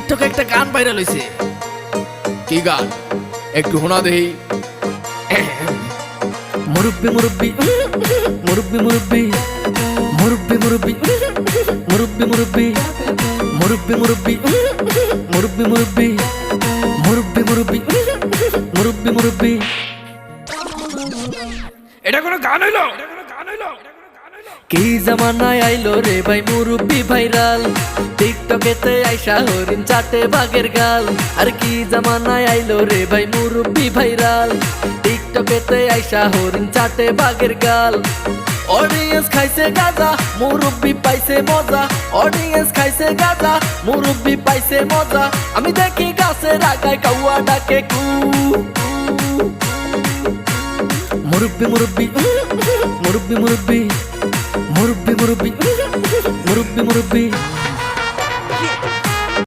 টিকটকে একটা গান ভাইরাল হইছে। কি গান একটু শোনা দেই। মুরব্বি মুরব্বি মুরব্বি মুরব্বি মুরব্বি মুরব্বি মুরব্বি মুরব্বি মুরব্বি মুরব্বি মুরব্বি মুরব্বি মুরব্বি মুরব্বি মুরব্বি মুরব্বি। এটা কোনো গান হইলো? কি জামানায় আইলো রে ভাই মুরব্বি ভাইরাল, টিকটকেতে আইসা হরিণ চাটে বাঘের গাল। আর কি জামানায় আইলো রে ভাই মুরব্বি ভাইরাল, টিকটকেতে আইসা হরিণ চাটে বাঘের গাল। অডিয়েন্স খাইছে গাজা, মুরব্বি পাইছে মজা। অডিয়েন্স খাইছে গাজা, মুরব্বি পাইছে মজা। আমি দেখি গাছের আগায় কাউয়া ডাকে কু। মুরব্বি মুরব্বি মুরব্বি মুরব্বি মুরব্বি মুরব্বি মুরব্বি মুরব্বি।